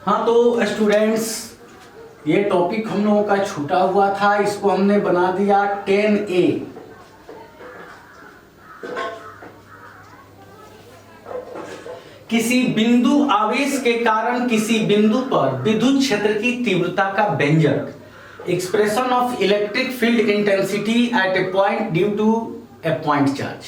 हाँ तो स्टूडेंट्स, ये टॉपिक हम लोगों का छूटा हुआ था, इसको हमने बना दिया 10A। किसी बिंदु आवेश के कारण किसी बिंदु पर विद्युत क्षेत्र की तीव्रता का व्यंजक, expression of electric field intensity at a point due to a point charge.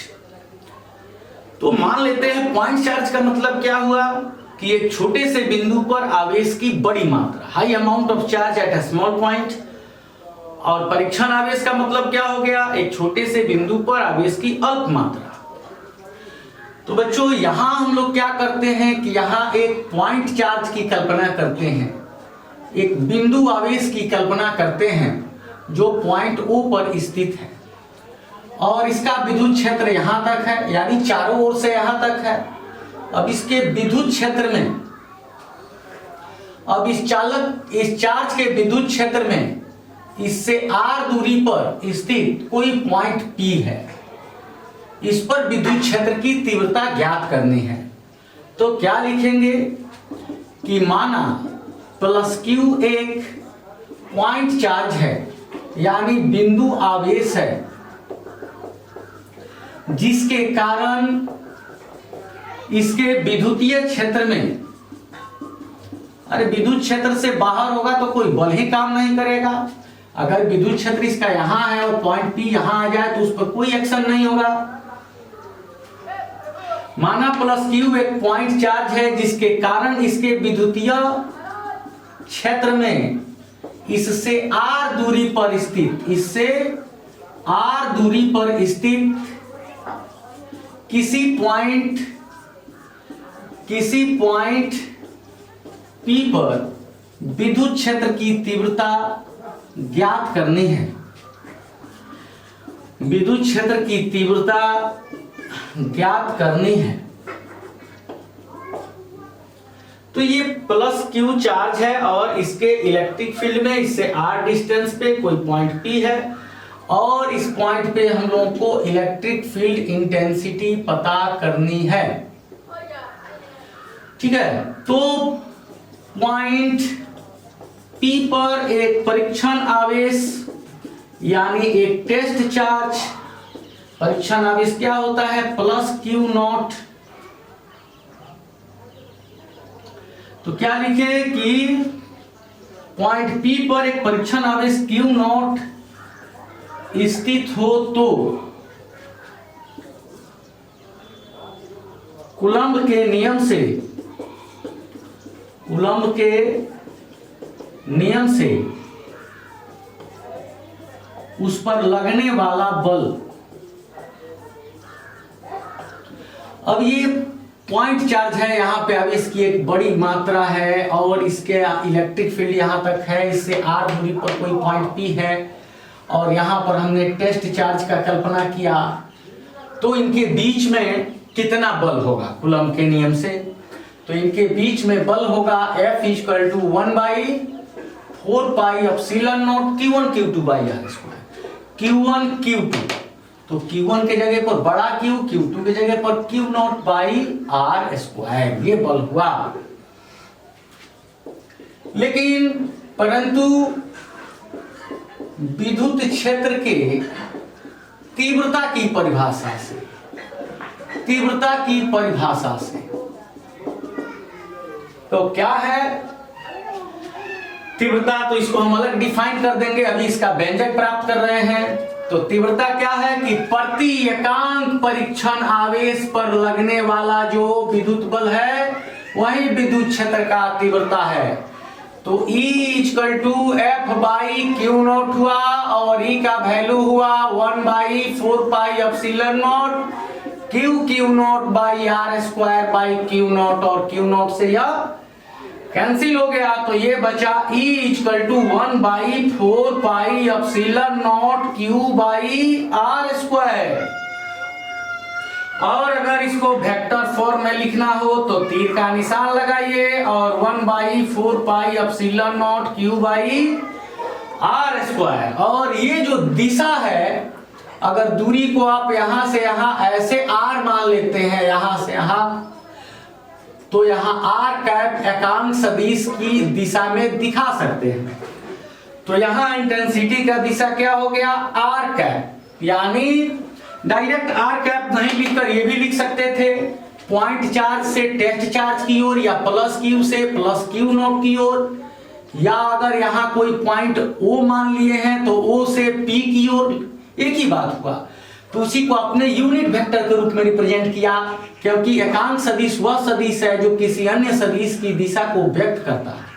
तो मान लेते हैं पॉइंट चार्ज का मतलब क्या हुआ कि एक छोटे से बिंदु पर आवेश की बड़ी मात्रा, high amount of charge at a small point. और परीक्षण आवेश का मतलब क्या हो गया, एक छोटे से बिंदु पर आवेश की अल्प मात्रा। तो बच्चों यहां हम लोग क्या करते हैं कि यहां एक पॉइंट चार्ज की कल्पना करते हैं, एक बिंदु आवेश की कल्पना करते हैं जो पॉइंट O पर स्थित है और इसका विद्युत क्षेत्र यहां तक है, यानी चारों ओर से यहां तक है। अब इसके विद्युत क्षेत्र में, अब इस चार्ज के विद्युत क्षेत्र में इससे r दूरी पर स्थित कोई पॉइंट P है, इस पर विद्युत क्षेत्र की तीव्रता ज्ञात करनी है। तो क्या लिखेंगे कि माना प्लस Q एक पॉइंट चार्ज है, यानी बिंदु आवेश है, जिसके कारण इसके विद्युतीय क्षेत्र में, अरे विद्युत क्षेत्र से बाहर होगा तो कोई बल ही काम नहीं करेगा। अगर विद्युत क्षेत्र इसका यहां है और पॉइंट P यहां आ जाए तो उस पर कोई एक्शन नहीं होगा। माना प्लस Q एक पॉइंट चार्ज है जिसके कारण इसके विद्युतीय क्षेत्र में इससे r दूरी पर स्थित, इससे r दूरी पर स्थित किसी पॉइंट P पर विद्युत क्षेत्र की तीव्रता ज्ञात करनी है। विद्युत क्षेत्र की तीव्रता ज्ञात करनी है। तो ये प्लस Q चार्ज है और इसके इलेक्ट्रिक फील्ड में इससे r डिस्टेंस पे कोई पॉइंट P है और इस पॉइंट पे हम लोगों को इलेक्ट्रिक फील्ड इंटेंसिटी पता करनी है। ठीक है, तो पॉइंट P पर एक परीक्षण आवेश यानी एक टेस्ट चार्ज, परीक्षण आवेश क्या होता है प्लस Q नॉट। तो क्या लिखे कि पॉइंट P पर एक परीक्षण आवेश Q नॉट स्थित हो तो कूलम्ब के नियम से उस पर लगने वाला बल, अब ये पॉइंट चार्ज है, यहां पे आवेश की एक बड़ी मात्रा है और इसके इलेक्ट्रिक फील्ड यहां तक है, इससे r दूरी पर कोई पॉइंट P है और यहां पर हमने टेस्ट चार्ज का कल्पना किया। तो इनके बीच में कितना बल होगा कूलम्ब के नियम से, तो इनके बीच में बल होगा F equal to 1/4 pi epsilon naught Q1 Q2 by r square. Q1 Q2, तो Q1 के जगह पर बड़ा Q, Q2 के जगह पर Q naught by r square, ये बल हुआ। लेकिन परंतु विद्युत क्षेत्र के तीव्रता की परिभाषा से, तो क्या है तीव्रता, तो इसको हम अलग डिफाइन कर देंगे, अभी इसका व्यंजक प्राप्त कर रहे हैं। तो तीव्रता क्या है कि प्रति एकांक परीक्षण आवेश पर लगने वाला जो विद्युत बल है वही विद्युत क्षेत्र का तीव्रता है। तो E equal to F by Q naught हुआ और E का वैल्यू हुआ 1/4 pi epsilon naught Q naught by r square by Q naught, और Q नॉट से यह कैंसिल हो गया, तो ये बचा E equal to 1/4 pi epsilon naught Q by r square. और अगर इसको वेक्टर फॉर्म में लिखना हो तो तीर का निशान लगाइए और 1/4 pi epsilon naught Q by r square. और ये जो दिशा है, अगर दूरी को आप यहां से यहां ऐसे r मान लेते हैं, यहां से यहां, तो यहाँ आर कैप एकांक सदिश की दिशा में दिखा सकते हैं। तो यहाँ इंटेंसिटी का दिशा क्या हो गया, आर कैप, यानी डायरेक्ट आर कैप नहीं लिखकर ये भी लिख सकते थे पॉइंट चार्ज से टेस्ट चार्ज की ओर, या प्लस क्यू से प्लस क्यू नॉट की ओर, या अगर यहाँ कोई पॉइंट ओ मान लिए हैं तो ओ से पी की ओर, एक ही बात हुआ। तो उसी को अपने यूनिट वेक्टर के रूप में रिप्रेजेंट किया, क्योंकि एकांक सदिश वह सदिश है जो किसी अन्य सदिश की दिशा को व्यक्त करता है।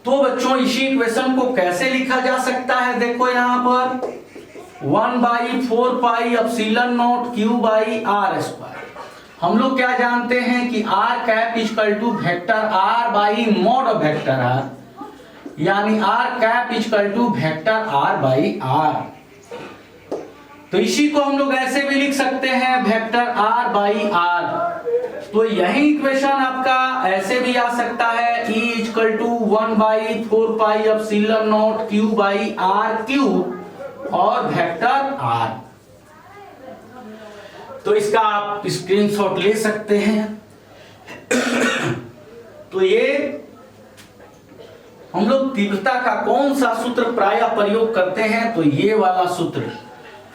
तो बच्चों इसी इक्वेशन को कैसे लिखा जा सकता है, देखो यहाँ पर 1/4πε0 q बाई आर स्क्वायर। हम लोग क्या जानते हैं कि r cap equal to vector r by mod of vector r, यानी r cap equal to vector r by r. तो इसी को हम लोग ऐसे भी लिख सकते हैं वेक्टर आर बाई आर। तो यही इक्वेशन आपका ऐसे भी आ सकता है, E equal to 1/4πε0 q by r cube और वेक्टर आर। तो इसका आप स्क्रीनशॉट ले सकते हैं। तो ये हम लोग तीव्रता का कौन सा सूत्र प्रायः प्रयोग करते हैं, तो ये वाला सूत्र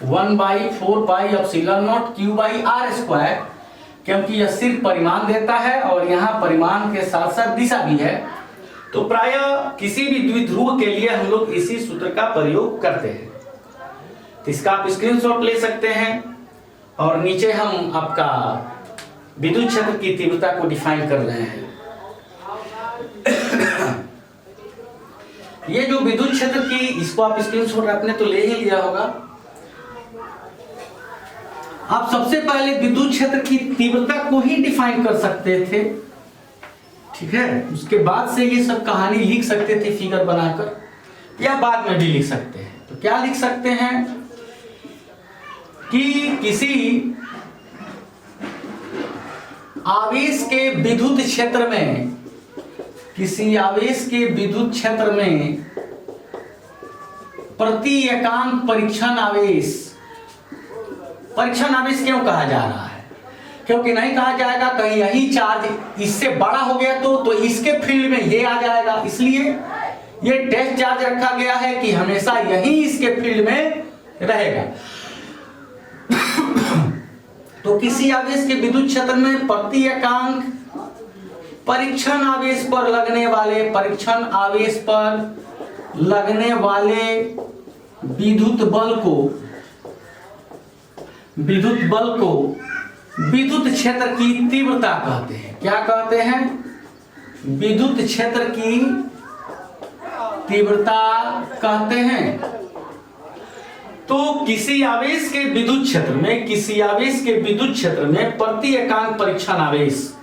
1/4πε0 q बाई आर स्क्वायर, क्योंकि यह सिर्फ परिमाण देता है और यहाँ परिमाण के साथ साथ दिशा भी है। तो प्रायः किसी भी द्विध्रुव के लिए हम लोग इसी सूत्र का प्रयोग करते हैं। तो इसका आप स्क्रीनशॉट ले सकते हैं। और नीचे हम आपका विद्युत क्षेत्र की तीव्रता को डिफाइन कर रहे हैं। ये जो विद्युत क्षेत्र की, इसको आप स्क्रीनशॉट आपने तो ले ही लिया होगा। आप सबसे पहले विद्युत क्षेत्र की तीव्रता को ही डिफाइन कर सकते थे, ठीक है। उसके बाद से ये सब कहानी लिख सकते थे फिगर बनाकर, या बाद में भी लिख सकते हैं। तो क्या लिख सकते हैं कि किसी आवेश के विद्युत क्षेत्र में, किसी आवेश के विद्युत क्षेत्र में प्रति एकांक परीक्षण आवेश, परीक्षण आवेश क्यों कहा जा रहा है, क्योंकि नहीं कहा जाएगा कहीं यही चार्ज इससे बड़ा हो गया तो इसके फील्ड में ये आ जाएगा, इसलिए ये टेस्ट चार्ज रखा गया है कि हमेशा यही इसके फील्ड में रहेगा। तो किसी आवेश के विद्युत क्षेत्र में प्रति एकांक परीक्षण आवेश पर लगने वाले, परीक्षण आवेश पर लगने वाले विद्युत बल को विद्युत क्षेत्र की तीव्रता कहते हैं। क्या कहते हैं, विद्युत क्षेत्र की तीव्रता कहते हैं। तो किसी आवेश के विद्युत क्षेत्र में, किसी आवेश के विद्युत क्षेत्र में प्रति एकांक परीक्षण आवेश,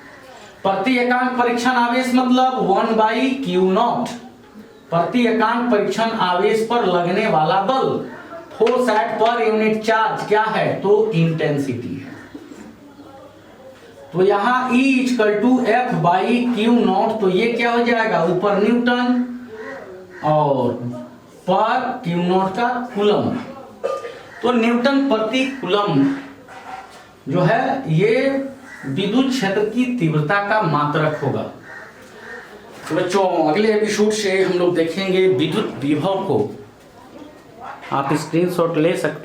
प्रति एकांक परीक्षण आवेश मतलब 1/q0, प्रति एकांक परीक्षण आवेश पर लगने वाला बल, force at per unit charge क्या है, तो इंटेंसिटी है। तो यहाँ E इक्वल टू F/q0, तो ये क्या हो जाएगा, ऊपर न्यूटन और पर q0 का कूलम। तो न्यूटन प्रति कूलम जो है ये विद्युत क्षेत्र की तीव्रता का मात्रक होगा। तो बच्चों अगले एपिसोड से हम लोग देखेंगे विद्युत विभव को। आप स्क्रीनशॉट ले सकते हैं।